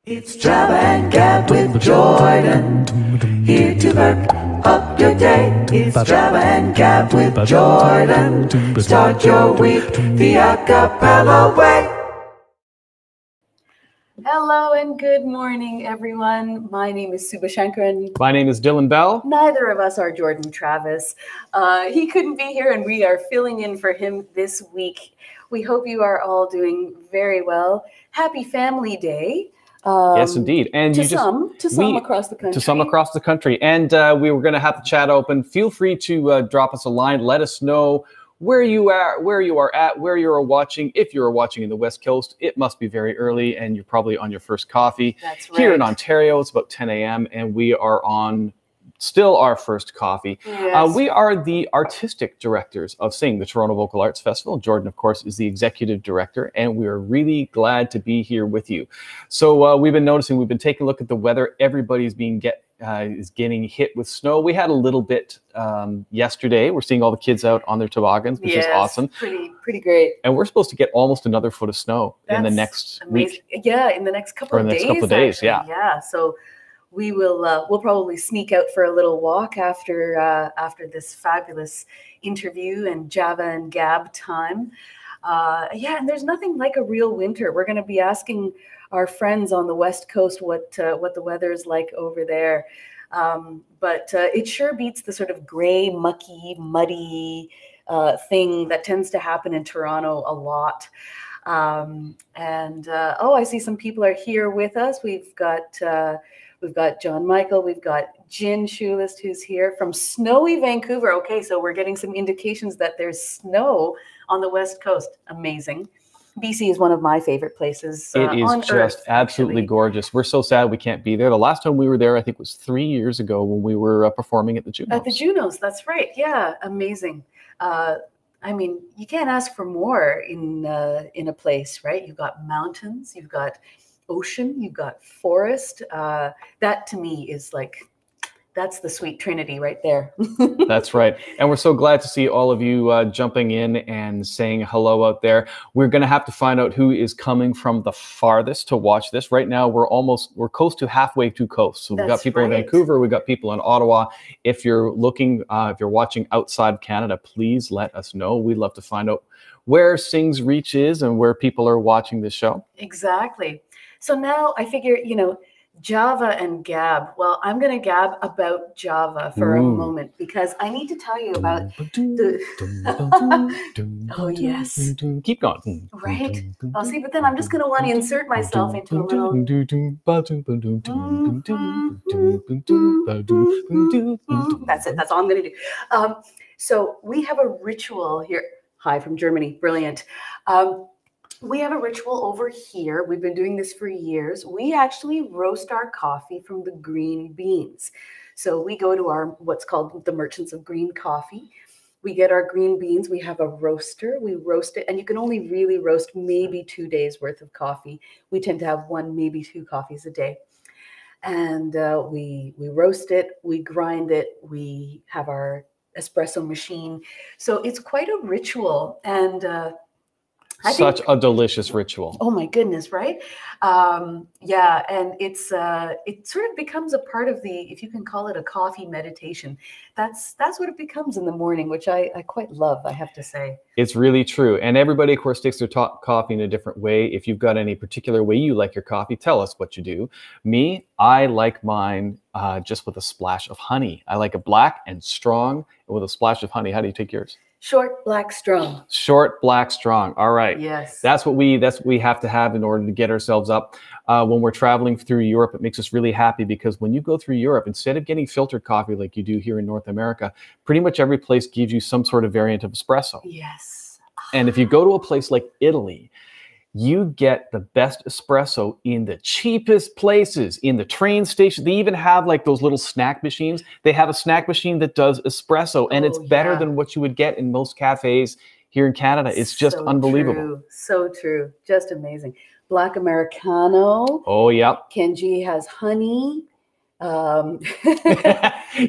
It's Java Gab with Jordan, here to perk up your day. It's Java Gab with Jordan, start your week the a cappella way. Hello and good morning, everyone. My name is Suba Sankaran. My name is Dylan Bell. Neither of us are Jordan Travis. He couldn't be here, and we are filling in for him this week. We hope you are all doing very well. Happy Family Day. Yes, indeed. And to some across the country. To some across the country. And we were going to have the chat open. Feel free to drop us a line. Let us know where you are at, where you are watching. If you are watching in the West Coast, it must be very early, and you're probably on your first coffee. That's right. Here in Ontario, it's about 10 a.m., and we are on still our first coffee. Yes. We are the artistic directors of Sing, the Toronto Vocal Arts Festival. Jordan, of course, is the executive director, and we are really glad to be here with you. So we've been taking a look at the weather. Everybody's is getting hit with snow. We had a little bit yesterday. We're seeing all the kids out on their toboggans, which is awesome. Pretty great. And we're supposed to get almost another foot of snow in the next week. Yeah, in the next couple of days. Actually. Yeah. So we will we'll probably sneak out for a little walk after this fabulous interview and Java and Gab time. And there's nothing like a real winter. We're going to be asking our friends on the West Coast what the weather is like over there. But it sure beats the sort of gray, mucky, muddy thing that tends to happen in Toronto a lot. I see some people are here with us. We've got John Michael. We've got Jin Schulist, who's here from snowy Vancouver. Okay, so we're getting some indications that there's snow on the West Coast. Amazing. BC is one of my favorite places It is on just Earth, absolutely gorgeous. We're so sad we can't be there. The last time we were there, I think, was 3 years ago when we were performing at the Junos. At the Junos, that's right. Yeah, amazing. You can't ask for more in a place, right? You've got mountains, you've got ocean, you've got forest. That to me is that's the sweet trinity right there. That's right. And we're so glad to see all of you jumping in and saying hello out there. We're going to have to find out who is coming from the farthest to watch this. Right now, we're close to halfway to coast. So we've got people in Vancouver, we've got people in Ottawa. If you're watching outside Canada, please let us know. We'd love to find out where Sing's reach is and where people are watching this show. Exactly. So now I figure, Java and Gab. Well, I'm going to gab about Java for a moment because I need to tell you about oh, yes. Keep going. Right? Oh, see, but then I'm just going to want to insert myself into a little... That's it. That's all I'm going to do. So we have a ritual here. Hi from Germany. Brilliant. We have a ritual over here. We've been doing this for years. We actually roast our coffee from the green beans. So we go to our what's called the Merchants of Green Coffee. We get our green beans. We have a roaster. We roast it. And you can only really roast maybe 2 days worth of coffee. We tend to have 1, maybe 2 coffees a day. And we roast it. We grind it. We have our espresso machine. So it's quite a ritual. And Such a delicious ritual. Oh my goodness, right? And it sort of becomes a part of if you can call it a coffee meditation. That's what it becomes in the morning, which I quite love, I have to say. It's really true. And everybody, of course, takes their coffee in a different way. If you've got any particular way you like your coffee, tell us what you do. Me, I like mine just with a splash of honey. I like it black and strong with a splash of honey. How do you take yours? Short, black, strong. Short, black, strong. All right. Yes. That's what we have to have in order to get ourselves up. When we're traveling through Europe, it makes us really happy because when you go through Europe, instead of getting filtered coffee like you do here in North America, pretty much every place gives you some sort of variant of espresso. Yes. And if you go to a place like Italy, you get the best espresso in the cheapest places, in the train station. They even have those little snack machines. They have a snack machine that does espresso, and it's better than what you would get in most cafes here in Canada. It's just unbelievable. True. So true. Just amazing. Black Americano. Oh, yep. Kenji has honey.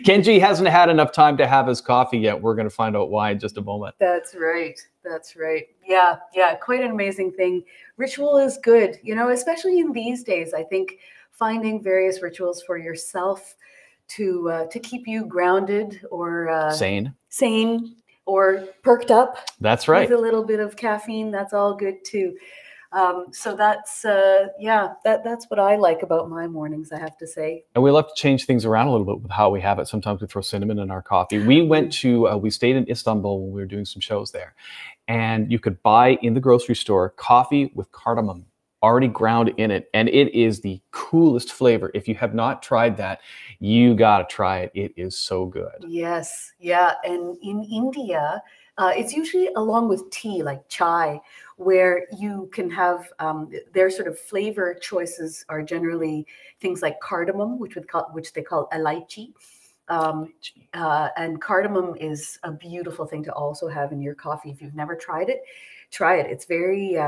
Kenji hasn't had enough time to have his coffee yet. We're going to find out why in just a moment. That's right. That's right. Yeah. Quite an amazing thing. Ritual is good, especially in these days. I think finding various rituals for yourself to keep you grounded or sane or perked up. That's right. With a little bit of caffeine, that's all good too. So that's that's what I like about my mornings, I have to say. And we love to change things around a little bit with how we have it. Sometimes we throw cinnamon in our coffee. We stayed in Istanbul when we were doing some shows there, and you could buy in the grocery store coffee with cardamom already ground in it, and it is the coolest flavor. If you have not tried that, you gotta try it. It is so good. Yes, yeah, and in India, it's usually along with tea, like chai, where you can have their sort of flavor choices are generally things like cardamom, which they call elaichi. And cardamom is a beautiful thing to also have in your coffee. If you've never tried it, try it. It's very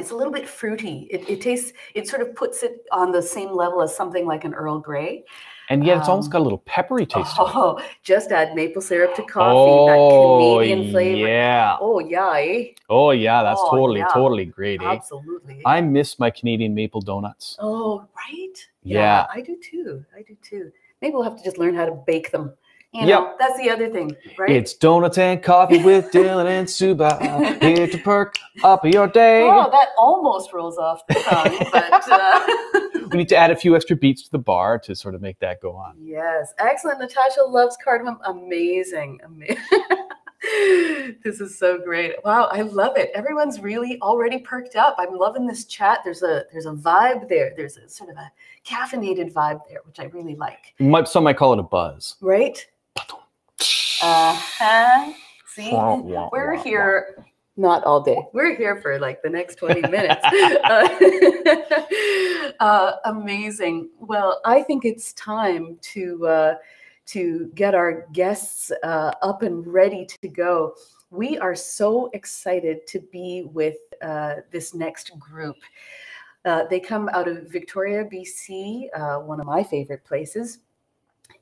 it's a little bit fruity. It sort of puts it on the same level as something like an Earl Grey. And yet it's almost got a little peppery taste to it. Just add maple syrup to coffee, that Canadian flavor. Yeah. Oh, yeah. Eh? Oh, yeah. That's totally great. Eh? Absolutely. I miss my Canadian maple donuts. Oh, right. Yeah. I do too. Maybe we'll have to just learn how to bake them. That's the other thing, right? It's donuts and coffee with Dylan and Suba, here to perk up your day. Oh, that almost rolls off the tongue, but... We need to add a few extra beats to the bar to sort of make that go on. Yes, excellent. Natasha loves cardamom. Amazing. This is so great. Wow, I love it. Everyone's really already perked up. I'm loving this chat. There's a vibe there. There's a sort of a caffeinated vibe there, which I really like. Some might call it a buzz. Right? See, we're here not all day. We're here for like the next 20 minutes. Amazing. Well, I think it's time to get our guests up and ready to go. We are so excited to be with this next group. They come out of Victoria, BC, one of my favorite places.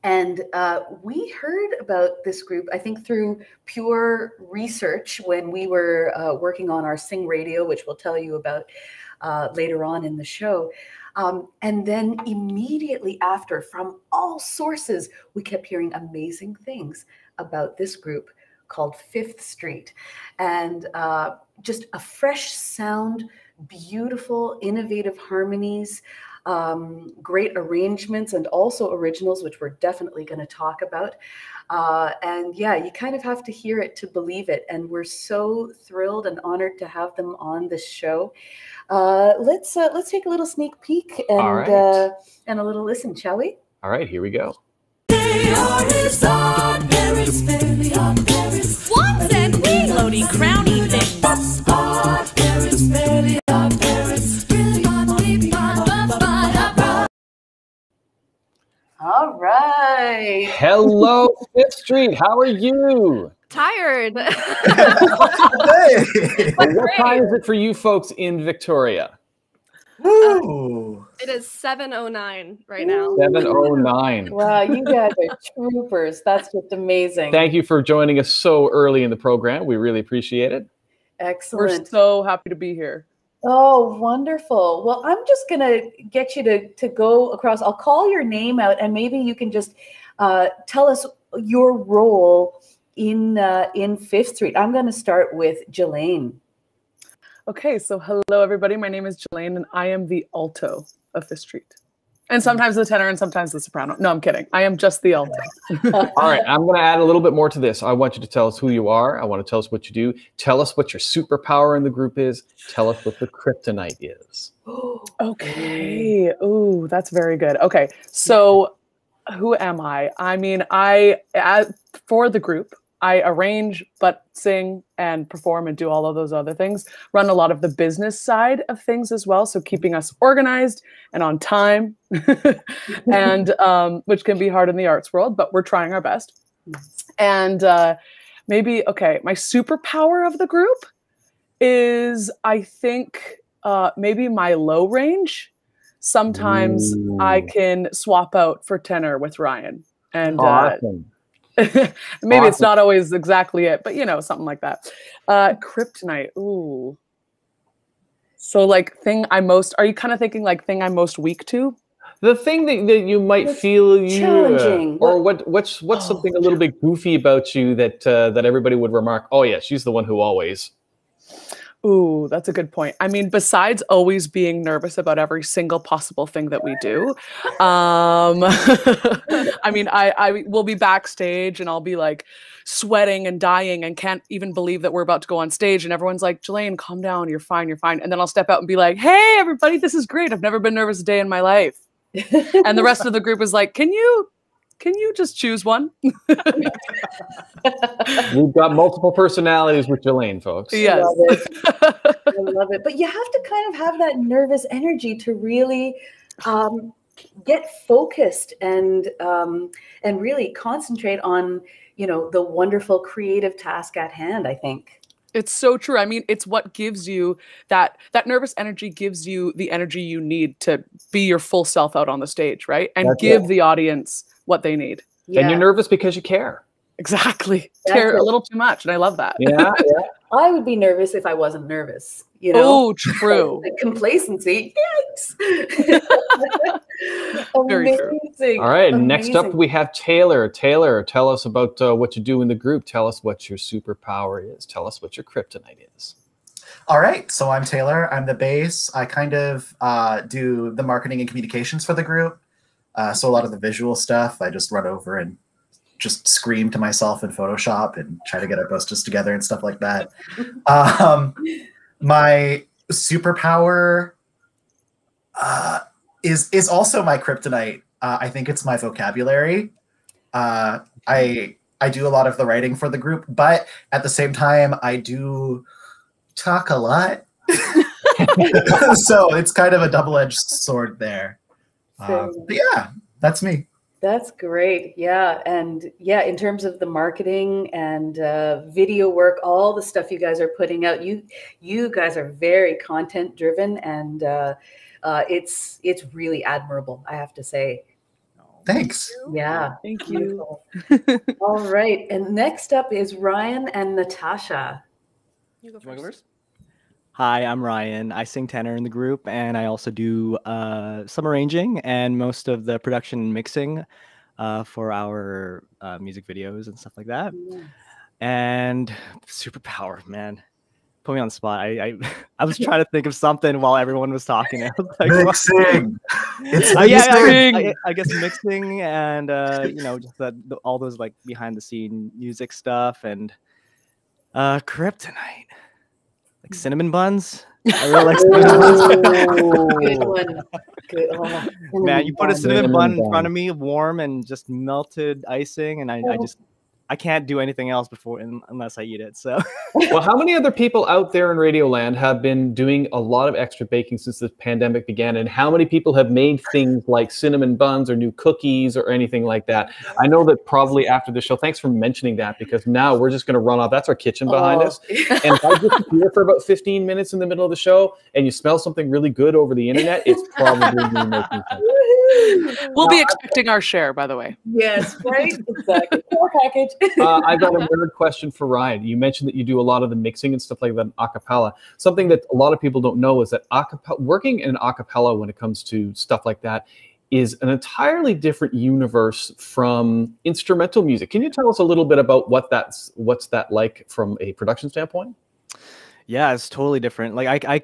And we heard about this group, I think, through pure research when we were working on our Sing Radio, which we'll tell you about later on in the show. And then immediately after, from all sources, we kept hearing amazing things about this group called Fifth Street. And just a fresh sound, beautiful, innovative harmonies, great arrangements, and also originals, which we're definitely going to talk about. And yeah, you kind of have to hear it to believe it. And we're so thrilled and honored to have them on the show. Let's take a little sneak peek and a little listen, shall we? All right, here we go. Swans and floaty crowny things. All right. Hello, Fifth Street. How are you? Tired. What time is it for you folks in Victoria? It is 7:09 right now. 7:09. Wow, you guys are troopers. That's just amazing. Thank you for joining us so early in the program. We really appreciate it. Excellent. We're so happy to be here. Oh, wonderful. Well, I'm just going to get you to go across. I'll call your name out, and maybe you can just tell us your role in Fifth Street. I'm going to start with Jilaine. Okay, so hello, everybody. My name is Jilaine, and I am the alto of Fifth Street. And sometimes the tenor and sometimes the soprano. No, I'm kidding. I am just the alto. All right, I'm going to add a little bit more to this. I want you to tell us who you are. I want to tell us what you do. Tell us what your superpower in the group is. Tell us what the kryptonite is. Okay. Ooh, that's very good. Okay, so who am I? I mean, for the group, I arrange, but sing and perform and do all of those other things. Run a lot of the business side of things as well. So keeping us organized and on time, and which can be hard in the arts world, but we're trying our best. And my superpower of the group is, I think, maybe my low range. sometimes I Ooh. can swap out for tenor with Ryan. And Awesome. maybe it's Awesome. not always exactly it, but something like that. Kryptonite. Ooh. So like are you kind of thinking like thing I'm most weak to? The thing that you might What's feel challenging? or what's something a little bit goofy about you that that everybody would remark, oh yeah, she's the one who always. Ooh, that's a good point. I mean, besides always being nervous about every single possible thing that we do, I mean, I will be backstage and I'll be like sweating and dying and can't even believe that we're about to go on stage. And everyone's like, Jilaine, calm down. You're fine. You're fine. And then I'll step out and be like, hey, everybody, this is great. I've never been nervous a day in my life. And the rest of the group is like, can you just choose one? We've got multiple personalities with Jilaine, folks. Yes. I love it. I love it. But you have to kind of have that nervous energy to really get focused and really concentrate on, the wonderful creative task at hand, I think. It's so true. I mean, it's what gives you that nervous energy gives you the energy you need to be your full self out on the stage, right? And That's give it. the audience what they need. And you're nervous because you care. Exactly. That's Care a it. little too much. And I love that. Yeah. I would be nervous if I wasn't nervous, Oh, true. Like complacency. Yikes. Very true. Amazing. All right. Next up, Amazing. we have Taylor. Taylor, tell us about what you do in the group. Tell us what your superpower is. Tell us what your kryptonite is. All right, so I'm Taylor. I'm the bass. I kind of do the marketing and communications for the group. So a lot of the visual stuff, I just run over and just scream to myself in Photoshop and try to get our posters together and stuff like that. My superpower is also my kryptonite. I think it's my vocabulary. I do a lot of the writing for the group, but at the same time, I do talk a lot. So it's kind of a double-edged sword there. But yeah, that's me. That's great. Yeah. And yeah, in terms of the marketing and video work, all the stuff you guys are putting out, you guys are very content driven, and it's really admirable, I have to say. Thanks. Yeah. Thank you. Wonderful. All right. And next up is Ryan and Natasha. You go Do you wanna go first. first? Hi, I'm Ryan. I sing tenor in the group, and I also do some arranging and most of the production and mixing for our music videos and stuff like that. Yeah. And superpower, man, put me on the spot. I was trying to think of something while everyone was talking. I was like, Mixing. It's I guess mixing and just all those like behind the scene music stuff and kryptonite. Like cinnamon buns. I really like cinnamon buns. Good one. Good. Oh, Man, you put a cinnamon Cinnamon bun in bun. front of me, warm and just melted icing, and I can't do anything else unless I eat it. So Well, how many other people out there in Radioland have been doing a lot of extra baking since the pandemic began? And how many people have made things like cinnamon buns or new cookies or anything like that? I know that probably after the show, thanks for mentioning that, because now we're just going to run off. That's our kitchen behind us. And if I disappear for about 15 minutes in the middle of the show and you smell something really good over the internet, it's probably me making something. We'll be expecting our share, by the way. Yes, right? Exactly. Core package. I've got a weird question for Ryan. You mentioned that you do a lot of the mixing and stuff like that in a cappella. Something that a lot of people don't know is that working in a cappella when it comes to stuff like that is an entirely different universe from instrumental music. Can you tell us a little bit about what's that like from a production standpoint? yeah, it's totally different. Like I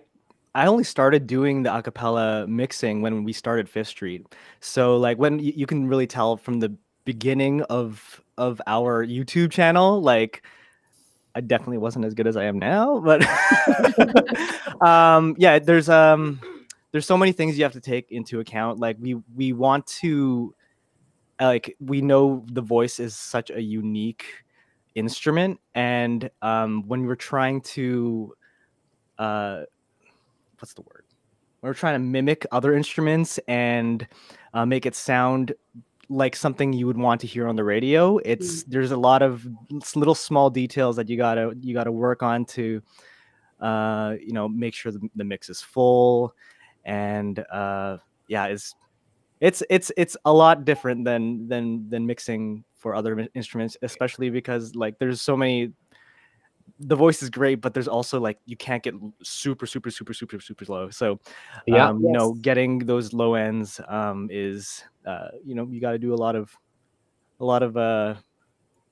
only started doing the acapella mixing when we started Fifth Street. So like when you can really tell from the beginning of our YouTube channel, like I definitely wasn't as good as I am now, but yeah, there's so many things you have to take into account. Like we want to we know the voice is such a unique instrument, and when we're trying to what's the word? We're trying to mimic other instruments and make it sound like something you would want to hear on the radio. There's a lot of little small details that you gotta work on to make sure the mix is full, and yeah, it's a lot different than mixing for other instruments, especially because like there's so many. The voice is great, but there's also like you can't get super low. So, Yeah. you know, getting those low ends is you know, you got to do a lot of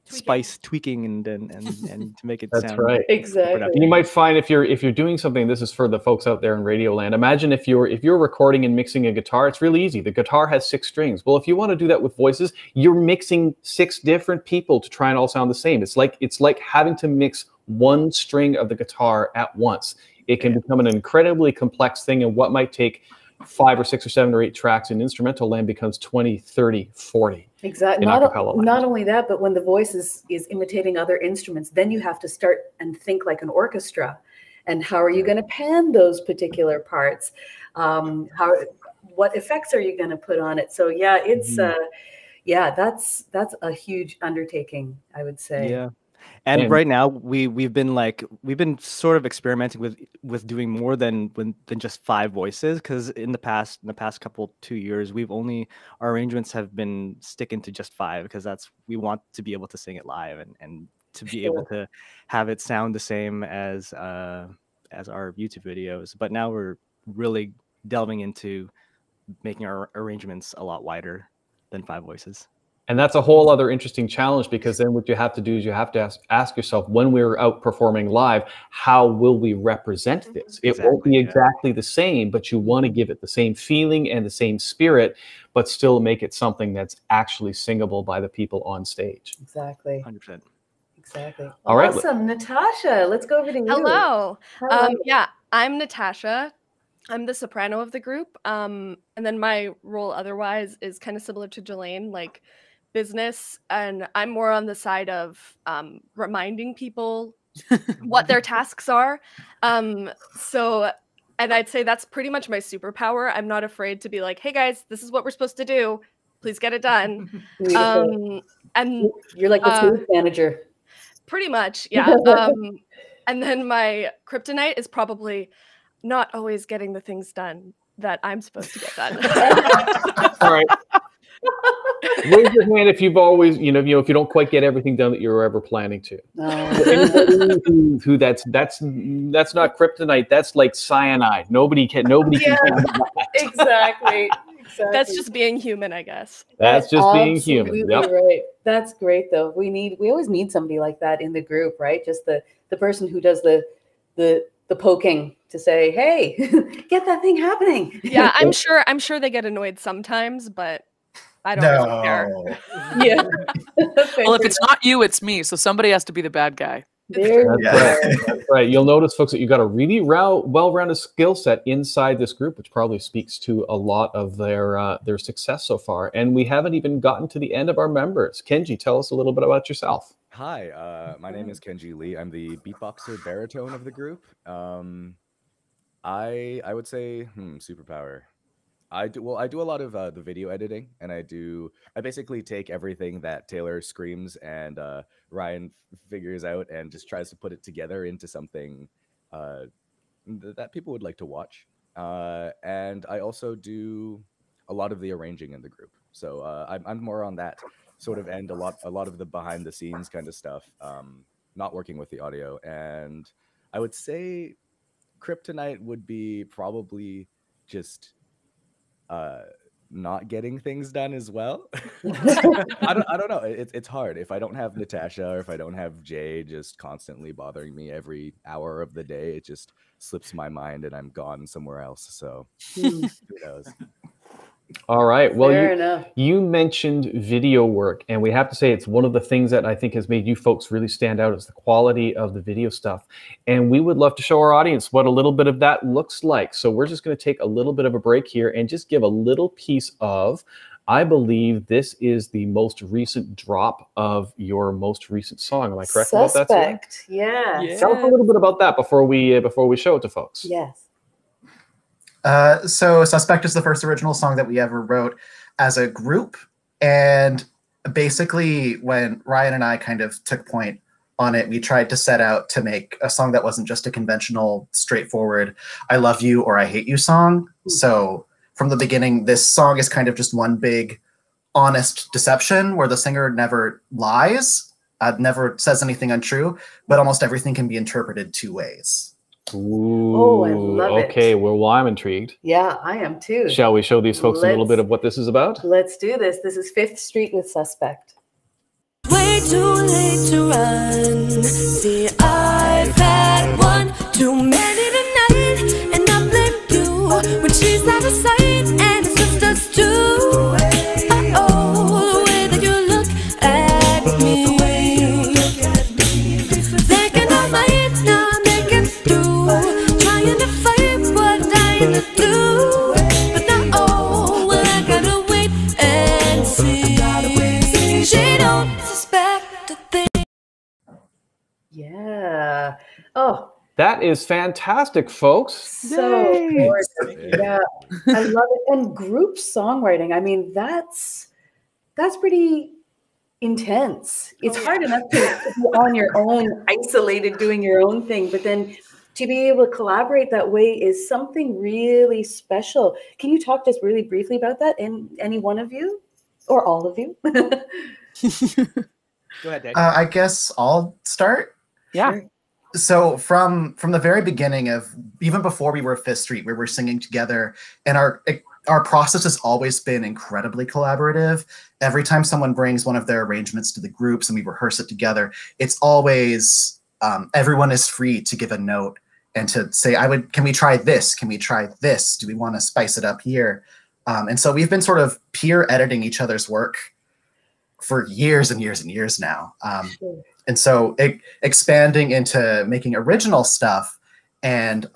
spice tweaking and to make it That's sound right. Exactly. And you might find if you're doing something, this is for the folks out there in Radio Land. Imagine if you're recording and mixing a guitar, it's really easy. The guitar has 6 strings. Well, if you want to do that with voices, you're mixing 6 different people to try and all sound the same. It's like having to mix one string of the guitar at once. It can become an incredibly complex thing, and what might take 5 or 6 or 7 or 8 tracks in instrumental land becomes 20, 30, 40. Exactly. In acapella land. Not only that, but when the voice is imitating other instruments, then you have to start and think like an orchestra. And how are you going to pan those particular parts? What effects are you going to put on it? So yeah, it's that's a huge undertaking, I would say. Yeah. And right now we've been sort of experimenting with doing more than just 5 voices, because in the past couple 2 years our arrangements have been sticking to just 5, because we want to be able to sing it live and to be able to have it sound the same as our YouTube videos. But now we're really delving into making our arrangements a lot wider than 5 voices. And that's a whole other interesting challenge, because then what you have to do is you have to ask yourself, when we're out performing live, how will we represent this? It won't be exactly the same, but you want to give it the same feeling and the same spirit, but still make it something that's actually singable by the people on stage. Exactly. 100%. Exactly. All right. Awesome. Natasha, let's go over to you. Hello. Hello. Yeah, I'm Natasha. I'm the soprano of the group. And then my role otherwise is kind of similar to Jilaine, like business, and I'm more on the side of reminding people what their tasks are. So, and I'd say that's pretty much my superpower. I'm not afraid to be like, hey guys, this is what we're supposed to do. Please get it done. And you're like the stage manager. Pretty much, yeah. And then my kryptonite is probably not always getting the things done that I'm supposed to get done. All right. Raise your hand if you've always, if you don't quite get everything done that you were ever planning to. Anybody who that's not kryptonite. That's like cyanide. Nobody can handle that. Exactly. That's just being human, I guess. That's just being human. Yep. Right. That's great though. We always need somebody like that in the group, right? Just the person who does the poking to say, hey, get that thing happening. Yeah, I'm sure they get annoyed sometimes, but I don't really care. Yeah. Well, if it's not you, it's me. So somebody has to be the bad guy. That's right. You'll notice, folks, that you got a really well-rounded skill set inside this group, which probably speaks to a lot of their success so far. And we haven't even gotten to the end of our members. Kenji, tell us a little bit about yourself. Hi, my name is Kenji Lee. I'm the beatboxer baritone of the group. I would say superpower. I do a lot of the video editing, and I basically take everything that Taylor screams and Ryan figures out and just tries to put it together into something that people would like to watch. And I also do a lot of the arranging in the group. So I'm more on that sort of end, a lot of the behind the scenes kind of stuff, not working with the audio. And I would say kryptonite would be probably just not getting things done as well. I don't know. It's hard if I don't have Natasha or if I don't have Jay just constantly bothering me every hour of the day. It just slips my mind and I'm gone somewhere else. So who knows? All right. Well, Fair enough. You mentioned video work, and we have to say it's one of the things that I think has made you folks really stand out is the quality of the video stuff. And we would love to show our audience what a little bit of that looks like. So we're just going to take a little bit of a break here and just give a little piece of, I believe this is the most recent drop of your most recent song. Am I correct about that? Suspect. Yeah. Tell us a little bit about that before we show it to folks. Yes. So Suspect is the first original song that we ever wrote as a group. And basically when Ryan and I kind of took point on it, we tried to set out to make a song that wasn't just a conventional, straightforward, I love you or I hate you song. So from the beginning, this song is kind of just one big honest deception where the singer never lies, never says anything untrue, but almost everything can be interpreted two ways. Ooh, Oh, I love it. okay, well, I'm intrigued. Yeah, I am too. Shall we show these folks a little bit Let's- of what this is about? Let's do this. This is 5th Street with Suspect. Way too late to run. See, I've had one too many tonight, and I blame you when she's out of sight, and it's just us two. Oh, the way that you look at me, thinking I might not make it through, trying to fight what I do, but now oh, well I gotta wait and see. She don't suspect a thing. Yeah. Oh, That is fantastic, folks. so Yay. gorgeous. Yeah, I love it. And group songwriting, I mean, that's pretty intense. It's hard enough to be on your own, isolated, doing your own thing, but then to be able to collaborate that way is something really special. Can you talk to us really briefly about that? And any one of you, or all of you? Go ahead, Dave. I guess I'll start. Yeah. Sure. So from the very beginning of, even before we were 5th Street, we were singing together, and our process has always been incredibly collaborative. Every time someone brings one of their arrangements to the groups and we rehearse it together, it's always everyone is free to give a note and to say, can we try this? Can we try this? Do we want to spice it up here? And so we've been sort of peer editing each other's work for years and years and years now. Sure. And so expanding into making original stuff and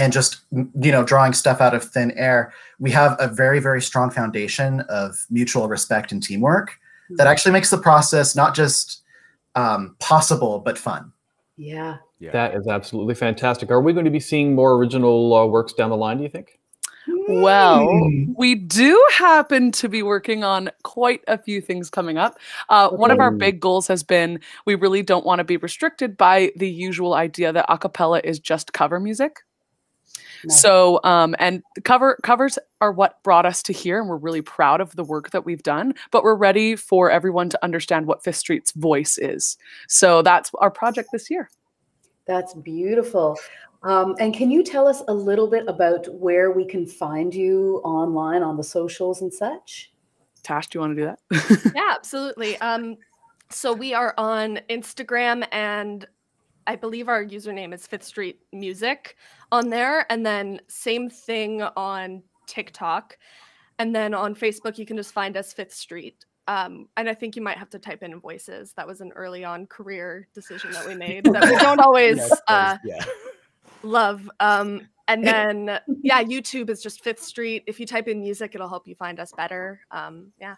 just, drawing stuff out of thin air, we have a very, very strong foundation of mutual respect and teamwork that actually makes the process not just possible, but fun. Yeah. Yeah. That is absolutely fantastic. Are we going to be seeing more original works down the line, do you think? Well, we do happen to be working on quite a few things coming up. One of our big goals has been we really don't want to be restricted by the usual idea that a cappella is just cover music. Nice. So, and the covers are what brought us to here, and we're really proud of the work that we've done, but we're ready for everyone to understand what 5th Street's voice is. So that's our project this year. That's beautiful. And can you tell us a little bit about where we can find you online on the socials and such? Tash, do you want to do that? Yeah, absolutely. So we are on Instagram, and I believe our username is 5th Street Music on there. And then same thing on TikTok. And then on Facebook, you can just find us 5th Street. And I think you might have to type in voices. That was an early on career decision that we made that we don't always love. And then, yeah, YouTube is just 5th Street. If you type in music, it'll help you find us better. Yeah.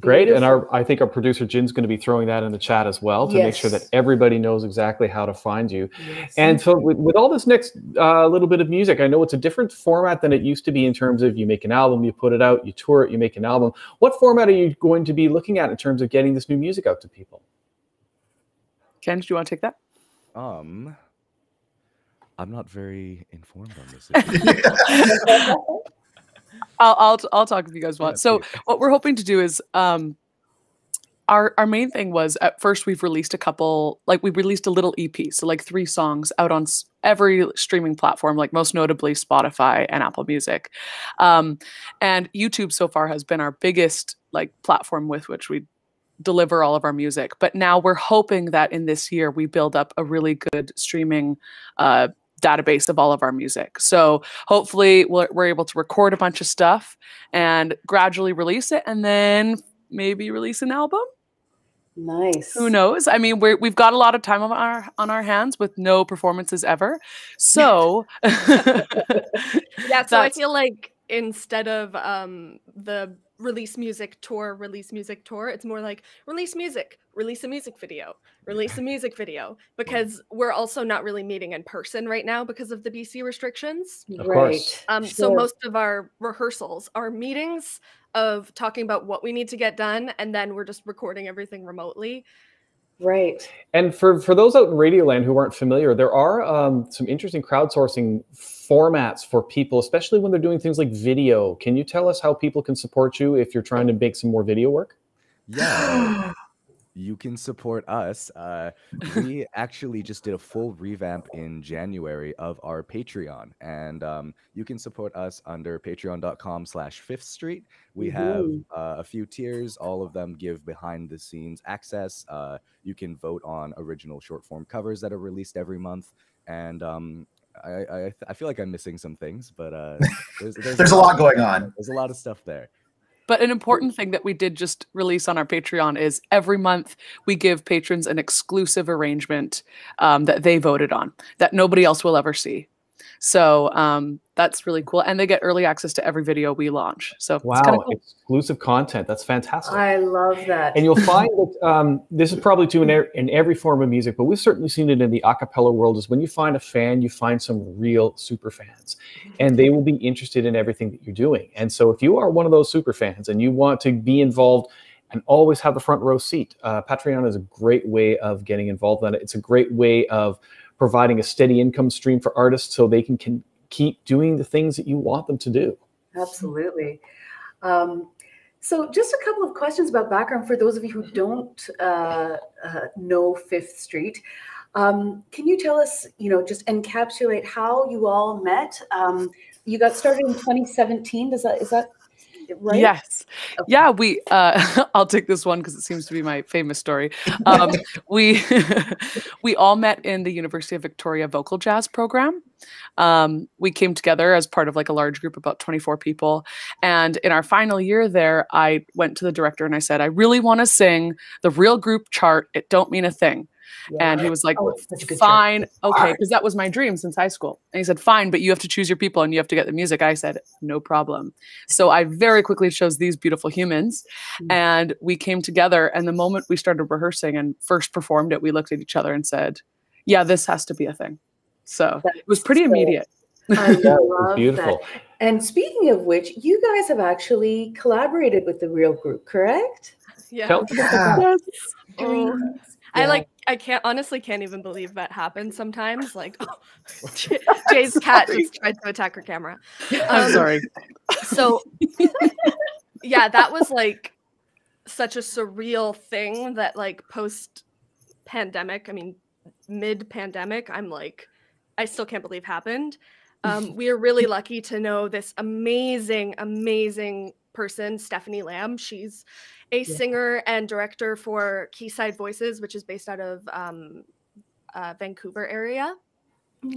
Great. And Beautiful. I think our producer Jin's going to be throwing that in the chat as well to make sure that Yes. everybody knows exactly how to find you. Yes. And so with all this next little bit of music, I know it's a different format than it used to be in terms of you make an album, you put it out, you tour it, you make an album. What format are you going to be looking at in terms of getting this new music out to people? Ken, do you want to take that? I'm not very informed on this issue. I'll talk if you guys want. Yeah, So please. what we're hoping to do is our main thing was at first we've released a couple, like we released a little EP, so like 3 songs out on every streaming platform, like most notably Spotify and Apple Music. And YouTube so far has been our biggest like platform with which we deliver all of our music. But now we're hoping that in this year we build up a really good streaming database of all of our music. So hopefully we're able to record a bunch of stuff and gradually release it, and then maybe release an album. Nice. Who knows? I mean, we've got a lot of time on our hands with no performances ever. So Yeah, so I That's- feel like instead of the release music tour, it's more like release music, release a music video, release a music video, because we're also not really meeting in person right now because of the BC restrictions. Of course. So Sure. most of our rehearsals are meetings of talking about what we need to get done, and then we're just recording everything remotely. Right. And for those out in Radioland who aren't familiar, there are some interesting crowdsourcing formats for people, especially when they're doing things like video. Can you tell us how people can support you if you're trying to make some more video work? Yeah, you can support us. We actually just did a full revamp in January of our Patreon, and you can support us under patreon.com/Fifth Street. We have a few tiers. All of them give behind the scenes access. You can vote on original short form covers that are released every month, and I feel like I'm missing some things, but There's a lot going on. There's a lot of stuff there. But an important thing that we did just release on our Patreon is every month we give patrons an exclusive arrangement that they voted on that nobody else will ever see. So that's really cool. And they get early access to every video we launch. So Wow, it's kind of cool. exclusive content. That's fantastic. I love that. And you'll find that this is probably true in every form of music, but we've certainly seen it in the a cappella world, is when you find a fan, you find some real super fans, and they will be interested in everything that you're doing. And so if you are one of those super fans and you want to be involved and always have the front row seat, Patreon is a great way of getting involved in it. It's a great way of providing a steady income stream for artists so they can keep doing the things that you want them to do. Absolutely. So just a couple of questions about background for those of you who don't know Fifth Street. Can you tell us, just encapsulate how you all met? You got started in 2017. Is that right? Yes. Okay. Yeah, we I'll take this one because it seems to be my famous story. We all met in the University of Victoria vocal jazz program. We came together as part of like a large group, about 24 people. And in our final year there, I went to the director and I said, I really want to sing the real group chart. It don't mean a thing. Yeah. And he was like, fine. Okay. Because that was my dream since high school. And he said, fine, but you have to choose your people and you have to get the music. I said, no problem. So I very quickly chose these beautiful humans and we came together. And the moment we started rehearsing and first performed it, we looked at each other and said, yeah, this has to be a thing. So it was pretty immediate. I love beautiful. That. And speaking of which, you guys have actually collaborated with the real group, correct? Yeah. Yes. I can't even believe that happens sometimes. Like, Jay's cat just tried to attack her camera. I'm sorry. So, yeah, that was like such a surreal thing that like post-pandemic, I mean, mid-pandemic, I'm like, I still can't believe happened. We are really lucky to know this amazing, amazing person, Stephanie Lamb. She's a singer and director for Quayside Voices, which is based out of Vancouver area.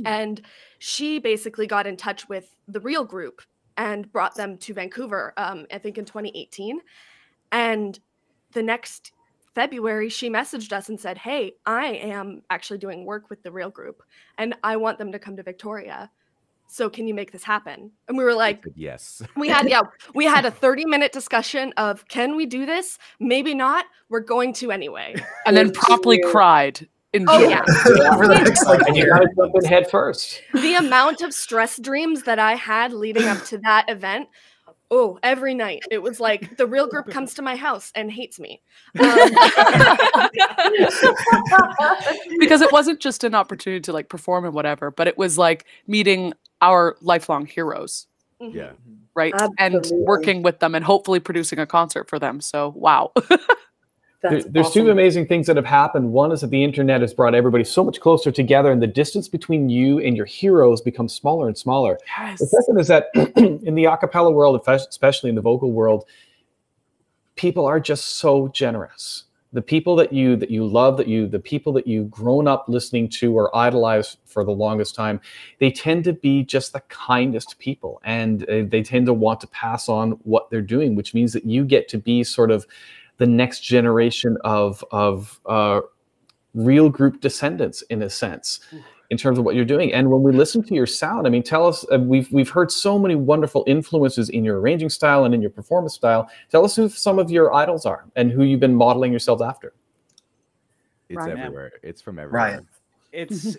And she basically got in touch with the real group and brought them to Vancouver, I think in 2018. And the next February, she messaged us and said, hey, I am actually doing work with the real group and I want them to come to Victoria. So can you make this happen? And we were like, yes. We had a 30-minute discussion of, can we do this? Maybe not. We're going to anyway. And then promptly cried. Yeah. And you gotta jump in head first. The amount of stress dreams that I had leading up to that event, every night. It was like the real group comes to my house and hates me. Because it wasn't just an opportunity to like perform and whatever, but it was like meeting our lifelong heroes. Yeah. Right. Absolutely. And working with them and hopefully producing a concert for them. So, wow. There's awesome. two amazing things that have happened. One is that the internet has brought everybody so much closer together and the distance between you and your heroes becomes smaller and smaller. Yes. The second is that in the a cappella world, especially in the vocal world, people are just so generous. The people that you love, the people that you've grown up listening to or idolized for the longest time, they tend to be just the kindest people. And they tend to want to pass on what they're doing, which means that you get to be sort of the next generation of real group descendants, in a sense, in terms of what you're doing. And when we listen to your sound, I mean, tell us, we've heard so many wonderful influences in your arranging style and in your performance style. Tell us who some of your idols are and who you've been modeling yourselves after. It's Ryan. everywhere. It's from everywhere. Ryan. It's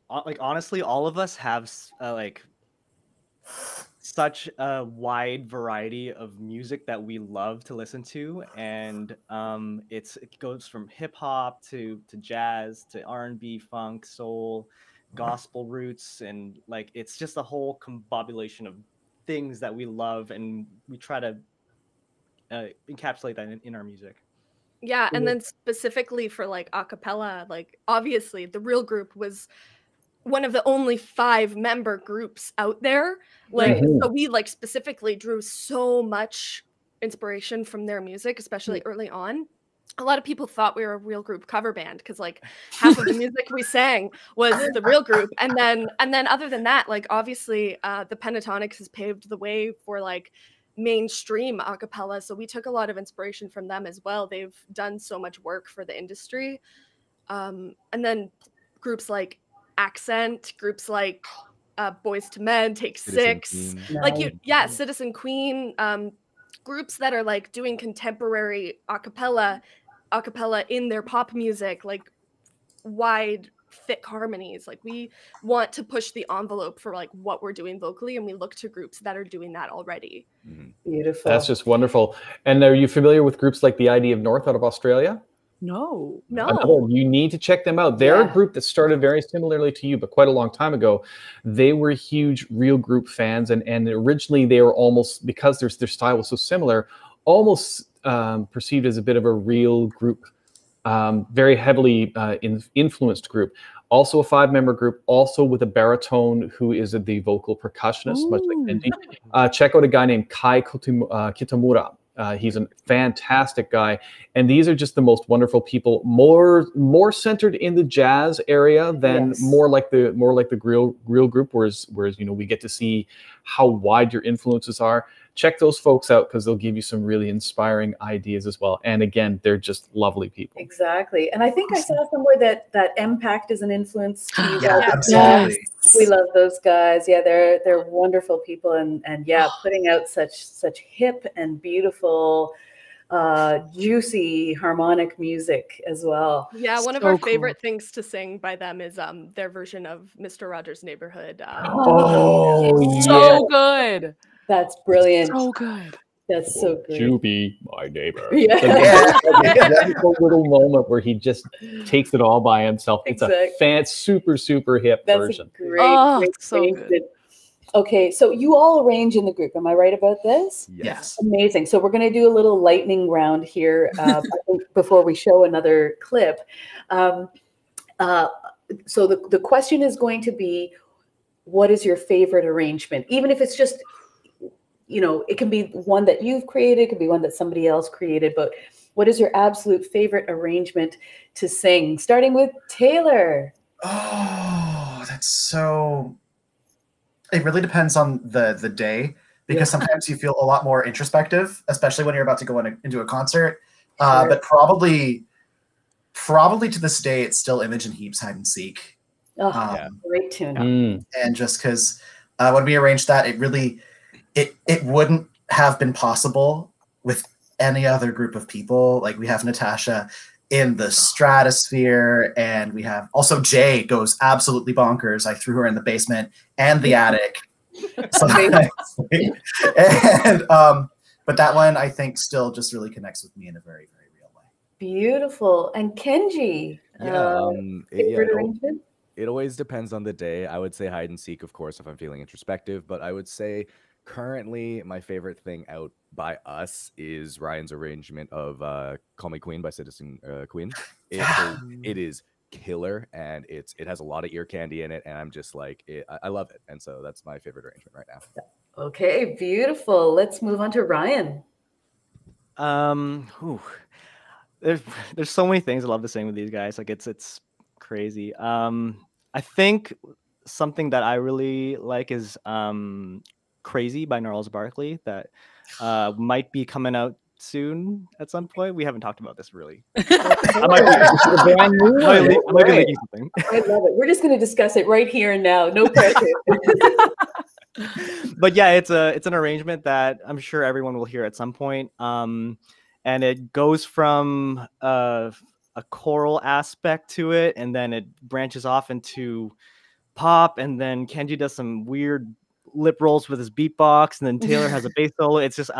like honestly, all of us have like such a wide variety of music that we love to listen to, and it goes from hip hop to jazz to R&B, funk, soul, gospel roots, and like it's just a whole combobulation of things that we love, and we try to encapsulate that in our music. Yeah, and then specifically for like a cappella, like obviously the real group was one of the only 5-member groups out there. Like so we like specifically drew so much inspiration from their music, especially early on. A lot of people thought we were a real group cover band because like half of the music we sang was the real group. And then other than that, like obviously the Pentatonics has paved the way for like mainstream a cappella. So we took a lot of inspiration from them as well. They've done so much work for the industry. And then groups like Accent, groups like Boys to Men, Take Citizen Six, Queen. like Citizen Queen, groups that are like doing contemporary a cappella in their pop music, like wide thick harmonies. Like we want to push the envelope for like what we're doing vocally, and we look to groups that are doing that already. Beautiful. That's just wonderful. And are you familiar with groups like the ID of North out of Australia? No. You need to check them out. They're a group that started very similarly to you, but quite a long time ago. They were huge real group fans, and originally they were almost, because their style was so similar, almost perceived as a bit of a real group, very heavily influenced group. Also a 5-member group, also with a baritone who is the vocal percussionist, much like Kenji. Check out a guy named Kai Kitamura. He's a fantastic guy, and these are just the most wonderful people. More centered in the jazz area than more like the real group. Whereas we get to see how wide your influences are. Check those folks out because they'll give you some really inspiring ideas as well. And again, they're just lovely people. Exactly. And I think I saw somewhere that Impact is an influence to you Yeah, guys. absolutely. We love those guys. Yeah, they're wonderful people, and putting out such hip and beautiful, juicy harmonic music as well. Yeah, one of our favorite things to sing by them is their version of Mr. Rogers' Neighborhood. So good. That's brilliant. So good. That's so great. You be my neighbor. Yeah. That's a little moment where he just takes it all by himself. It's a super hip version. That's a great so good. Okay, so you all arrange in the group. Am I right about this? Yes. Amazing. So we're going to do a little lightning round here before we show another clip. So the question is going to be, what is your favorite arrangement? Even if it's just, it can be one that you've created, it could be one that somebody else created, but what is your absolute favorite arrangement to sing? Starting with Taylor. Oh, that's so... It really depends on the day, because sometimes you feel a lot more introspective, especially when you're about to go into a concert. But probably to this day, it's still Image and Heaps Hide and Seek. Great tune. And just because when we arranged that, it really... It wouldn't have been possible with any other group of people. Like, we have Natasha in the stratosphere, and we have also Jay goes absolutely bonkers. I threw her in the basement and the attic. And but that one, I think, still just really connects with me in a very, very real way. Beautiful. And Kenji, favorite arrangement? It always depends on the day. I would say Hide and Seek, of course, if I'm feeling introspective, but I would say currently my favorite thing out by us is Ryan's arrangement of Call Me Queen by Citizen Queen. It is killer, and it has a lot of ear candy in it, and I'm just like, I love it. And so that's my favorite arrangement right now. Okay, beautiful. Let's move on to Ryan. There's so many things I love to sing with these guys. Like it's crazy. I think something that I really like is Crazy by Gnarls Barkley, that might be coming out soon at some point. We haven't talked about this really. I might be leaking something. I love it. We're just going to discuss it right here and now. No pressure. But yeah, it's an arrangement that I'm sure everyone will hear at some point. And it goes from a choral aspect to it, and then it branches off into pop, and then Kenji does some weird lip rolls with his beatbox, and then Taylor has a bass solo. It's just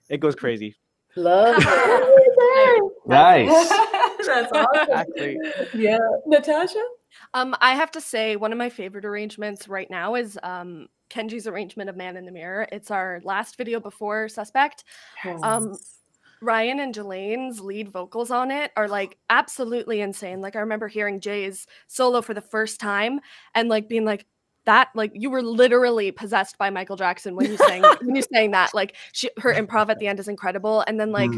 it goes crazy. Love it. Nice. That's awesome. Exactly. Yeah, Natasha. I have to say one of my favorite arrangements right now is Kenji's arrangement of Man in the Mirror. It's our last video before Suspect. Ryan and Jilaine's lead vocals on it are like absolutely insane. Like I remember hearing Jay's solo for the first time and like being like that, like you were literally possessed by Michael Jackson when you sang that. Like her improv at the end is incredible. And then like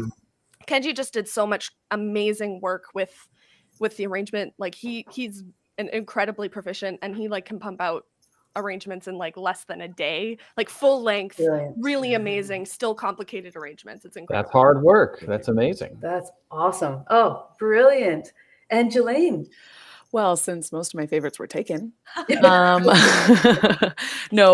Kenji just did so much amazing work with the arrangement. Like he's an incredibly proficient, and he like can pump out arrangements in like less than a day, like full length, really amazing, still complicated arrangements. It's incredible. That's hard work. That's amazing. That's awesome. Oh, brilliant. And Jilaine. Well, since most of my favorites were taken, no,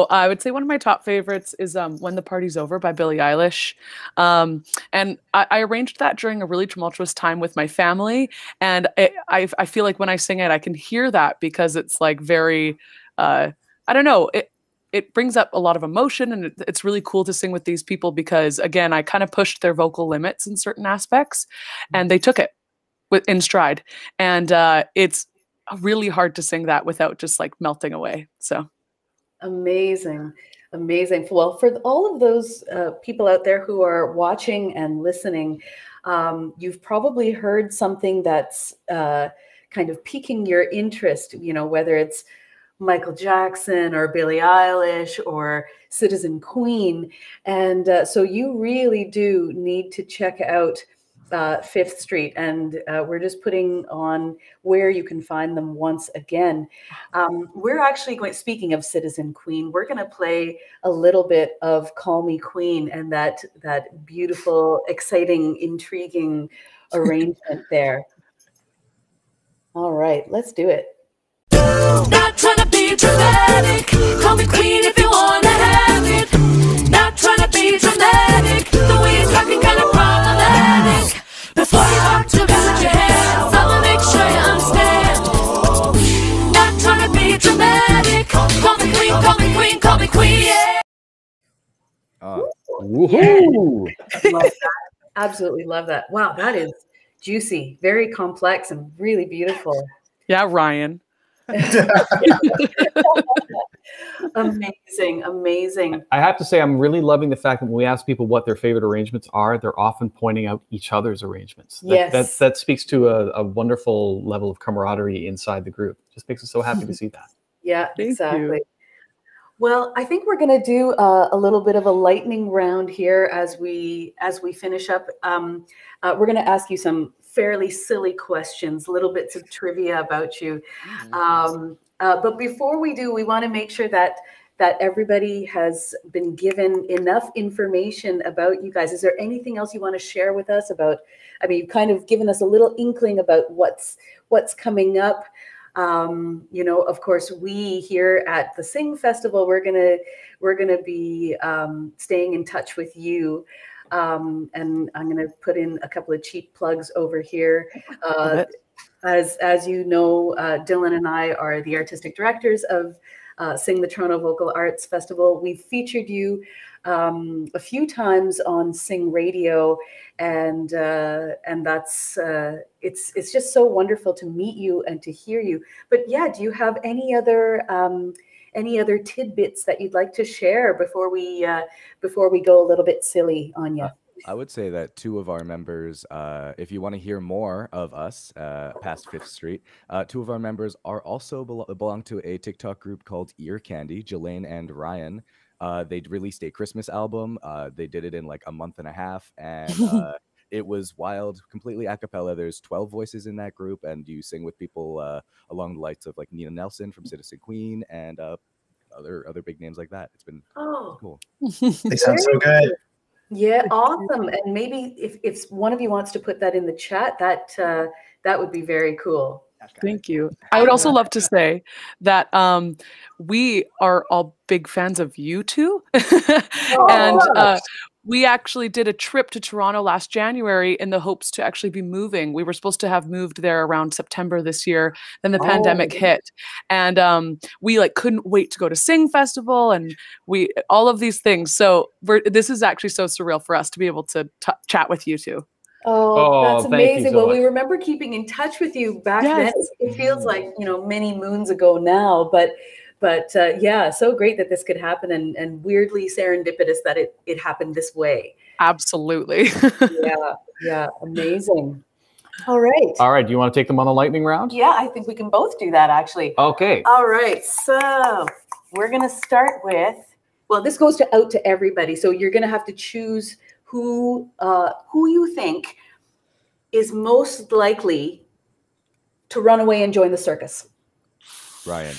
I would say one of my top favorites is When the Party's Over by Billie Eilish. And I arranged that during a really tumultuous time with my family. And I feel like when I sing it, I can hear that because it's like very, I don't know, it brings up a lot of emotion, and it's really cool to sing with these people because, again, I kind of pushed their vocal limits in certain aspects, and they took it in stride. And it's really hard to sing that without just like melting away. So amazing. Well, for all of those people out there who are watching and listening, you've probably heard something that's kind of piquing your interest, you know, whether it's Michael Jackson or Billie Eilish or Citizen Queen. And so you really do need to check out Fifth Street, and we're just putting on where you can find them once again. We're actually going, speaking of Citizen Queen, we're going to play a little bit of Call Me Queen and that beautiful, exciting, intriguing arrangement there. All right, let's do it. Not trying to be dramatic. Call me queen if you wanna have it. Not trying to be dramatic. The way it's talking kind of problematic. Before you walk to visit your hands, I'ma make sure you understand. Not trying to be dramatic. Call me queen, call me queen, call me queen, yeah. Woohoo! Love that. Absolutely love that. Wow, that is juicy, very complex, and really beautiful. yeah, Ryan. Amazing. I have to say, I'm really loving the fact that when we ask people what their favorite arrangements are, they're often pointing out each other's arrangements. That speaks to a wonderful level of camaraderie inside the group. Just makes us so happy to see that. Yeah, Thank exactly. you. Well, I think we're going to do a little bit of a lightning round here as we finish up. We're going to ask you some fairly silly questions, little bits of trivia about you. But before we do, we want to make sure that everybody has been given enough information about you guys. Is there anything else you want to share with us about? I mean, you've kind of given us a little inkling about what's coming up. You know, of course, we here at the Sing Festival, we're gonna be staying in touch with you. And I'm going to put in a couple of cheap plugs over here. As you know, Dylan and I are the artistic directors of Sing the Toronto Vocal Arts Festival. We've featured you a few times on Sing Radio, and that's it's just so wonderful to meet you and to hear you. But yeah, do you have any other tidbits that you'd like to share before we go a little bit silly on you? I would say that two of our members, if you want to hear more of us past Fifth Street, two of our members are also belong to a TikTok group called Ear Candy, Jilaine and Ryan. They released a Christmas album. They did it in like a month and a half, and it was wild, completely a cappella. There's 12 voices in that group, and you sing with people along the likes of like Nina Nelson from Citizen Queen and other big names like that. It's been cool. They sound so good. Yeah, awesome. And maybe if one of you wants to put that in the chat, that would be very cool. Thank you. I would also love to say that we are all big fans of you two. And we actually did a trip to Toronto last January in the hopes to actually be moving. We were supposed to have moved there around September this year. Then the pandemic hit, and we like couldn't wait to go to Sing Festival and all of these things. So this is actually so surreal for us to be able to chat with you two. Oh, that's thank you amazing. so Well, we much. remember keeping in touch with you back Yes. then. It feels like, many moons ago now, but yeah, so great that this could happen and weirdly serendipitous that it happened this way. Absolutely. Yeah, amazing. All right. All right. Do you want to take them on the lightning round? Yeah, I think we can both do that actually. Okay. All right, so we're gonna start with, well, this goes out to everybody. So you're gonna have to choose who you think is most likely to run away and join the circus. Ryan.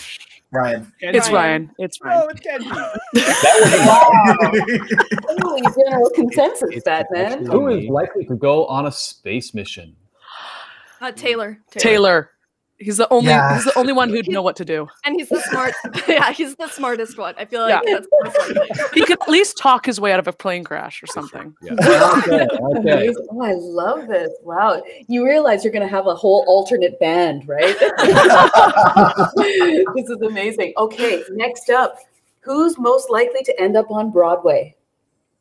Ryan. It's Ryan. It's Ryan. it's Kenji. Holy general consensus, It's Batman. actually- Who is likely to go on a space mission? Taylor. Taylor. He's the only. Yeah. He's the only one who'd know what to do. And he's the smart. Yeah, he's the smartest one. I feel like Yeah. that's most likely. He could at least talk his way out of a plane crash or something. Yeah. Okay. Amazing. Oh, I love this. Wow. You realize you're going to have a whole alternate band, right? This is amazing. Okay, next up. Who's most likely to end up on Broadway?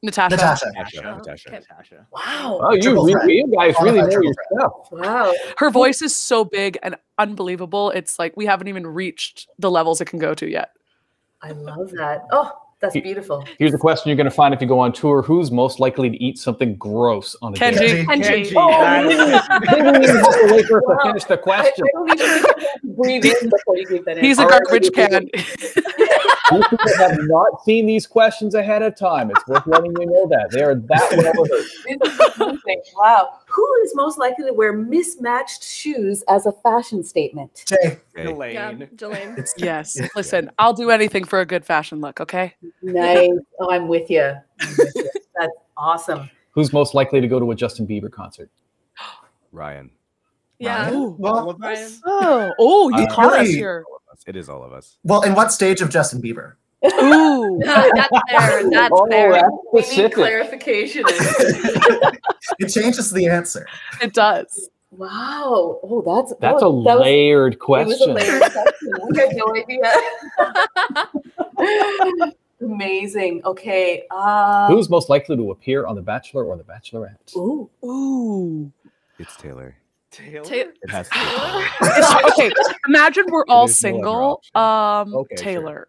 Natasha. Natasha. Natasha. Wow. Oh, you guys really know your stuff. Wow. Her voice is so big and unbelievable. It's like we haven't even reached the levels it can go to yet. I love that. Oh, that's beautiful. Here's the question you're going to find if you go on tour. Who's most likely to eat something gross on a date? Kenji. Kenji. Maybe you have to wait for us to finish the question. I don't even think you have to breathe in before you give that He's a answer. garbage can. You people have not seen these questions ahead of time. It's worth letting you know that. They are that well rehearsed. This is amazing. Wow. Who is most likely to wear mismatched shoes as a fashion statement? Jay. Yeah, Jilaine. It's Yes. Listen, I'll do anything for a good fashion look, okay? Nice. Oh, I'm with you. That's awesome. Who's most likely to go to a Justin Bieber concert? Ryan. Yeah. Ooh. Well, Ryan. Oh, you caught us really- here. It is all of us. well, in what stage of Justin Bieber? Ooh. That's fair. That's fair. that's We need specific. clarification. It changes the answer. It does. Wow. Oh, That's a that was- layered It was a question. layered question. We had no idea. Amazing. Okay. Who's most likely to appear on The Bachelor or The Bachelorette? Ooh. Ooh. It's Taylor. Taylor. It has to It's- okay, imagine we're all There's no other single. Okay, sure. Taylor.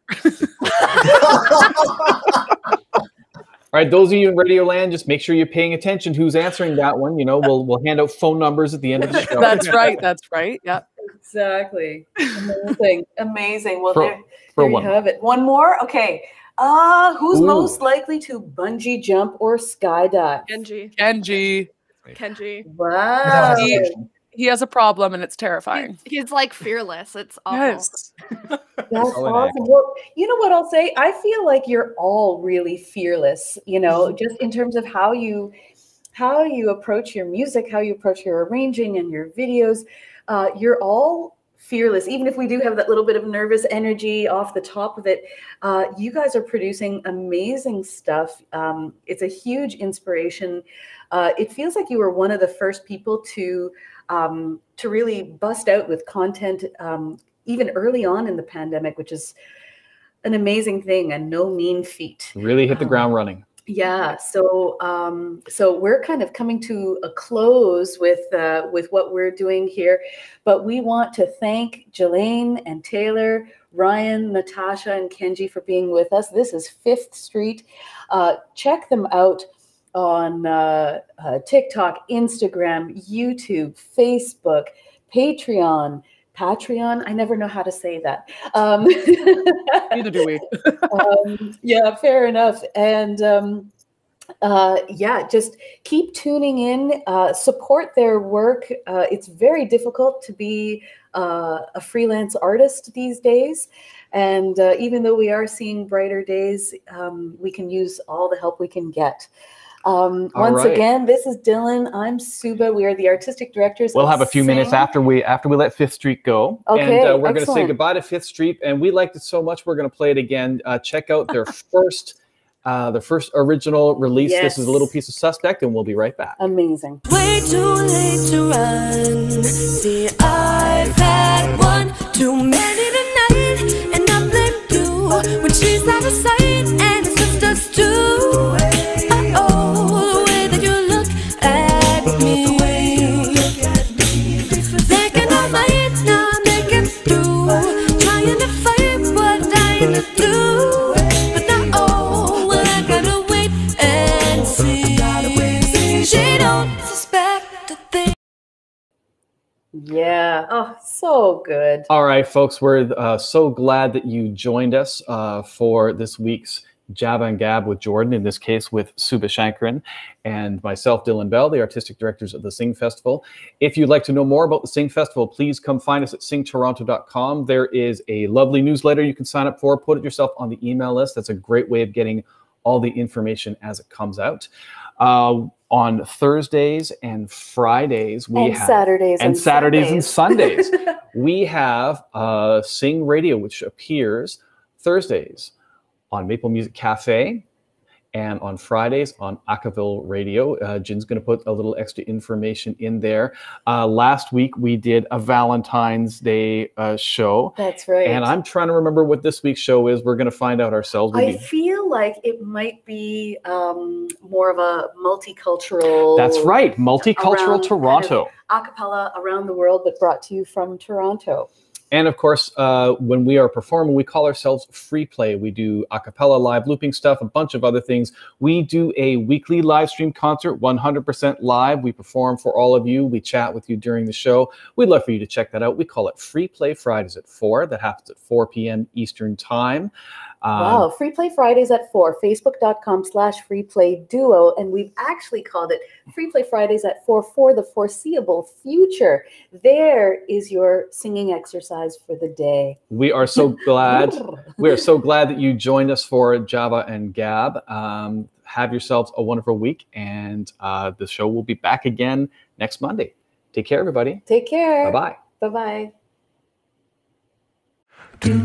All right, those of you in Radio Land, just make sure you're paying attention who's answering that one. You know, we'll hand out phone numbers at the end of the show. That's right. That's right. Yeah. Exactly. Amazing. Amazing. Well, Throw- there throw you one. have it. One more? Okay. Who's Ooh. most likely to bungee jump or skydive? Kenji. Kenji. Kenji. Wow. He has a problem and it's terrifying. He's like fearless. It's awful. Yes. That's all an awesome. Well, you know what I'll say? I feel like you're all really fearless, just in terms of how you approach your music, how you approach your arranging and your videos. You're all fearless. Even if we do have that little bit of nervous energy off the top of it, you guys are producing amazing stuff. It's a huge inspiration. It feels like you were one of the first people to really bust out with content even early on in the pandemic, which is an amazing thing and no mean feat. Really hit the ground running. Yeah, so we're kind of coming to a close with what we're doing here, but we want to thank Jilaine and Taylor, Ryan, Natasha, and Kenji for being with us. This is 5th Street. Check them out on TikTok, Instagram, YouTube, Facebook, Patreon. I never know how to say that. Neither do we. Yeah, fair enough. And just keep tuning in, support their work. It's very difficult to be a freelance artist these days. And even though we are seeing brighter days, we can use all the help we can get. Once right. again, this is Dylan. I'm Suba. We are the artistic directors. We'll of have a few minutes Sing. after we let Fifth Street go. Okay, and we're going to say excellent. goodbye to Fifth Street. And we liked it so much, we're going to play it again. Check out their first the first original release. This is a little Yes. piece of Suspect, and we'll be right back. Amazing. Way too late to run. See, I've had one too many tonight, and I blame you when she's out of sight, and it's just us two. Oh, the way that you look at me. Thinking I might not make it through, trying to fight what I'm to do, but now oh, well I gotta wait and see. She don't suspect a thing. Yeah. Oh, so good. All right, folks, we're so glad that you joined us for this week's Java and Gab with Jordan, in this case with Suba Sankaran, and myself, Dylan Bell, the artistic directors of the Sing Festival. If you'd like to know more about the Sing Festival, please come find us at singtoronto.com. There is a lovely newsletter you can sign up for. Put yourself on the email list. That's a great way of getting all the information as it comes out. On Thursdays and Fridays, And Saturdays and Sundays, we have Sing Radio, which appears Thursdays on Maple Music Cafe, and on Fridays on Acaville Radio. Jin's going to put a little extra information in there. Last week we did a Valentine's Day show. That's right. And I'm trying to remember what this week's show is. We're going to find out ourselves. I feel like it might be more of a multicultural. That's right, multicultural around Toronto. Kind of a cappella around the world, but brought to you from Toronto. And of course, when we are performing, we call ourselves Free Play. We do a cappella live looping stuff, a bunch of other things. We do a weekly live stream concert, 100% live. We perform for all of you. We chat with you during the show. We'd love for you to check that out. We call it Free Play Fridays at 4. That happens at 4 p.m. Eastern Time. Wow, Free Play Fridays at 4, facebook.com/freeplayduo. And we've actually called it Free Play Fridays at 4 for the foreseeable future. There is your singing exercise for the day. We are so glad. We are so glad that you joined us for Java and Gab. Have yourselves a wonderful week, and the show will be back again next Monday. Take care, everybody. Take care. Bye-bye. Bye-bye. Do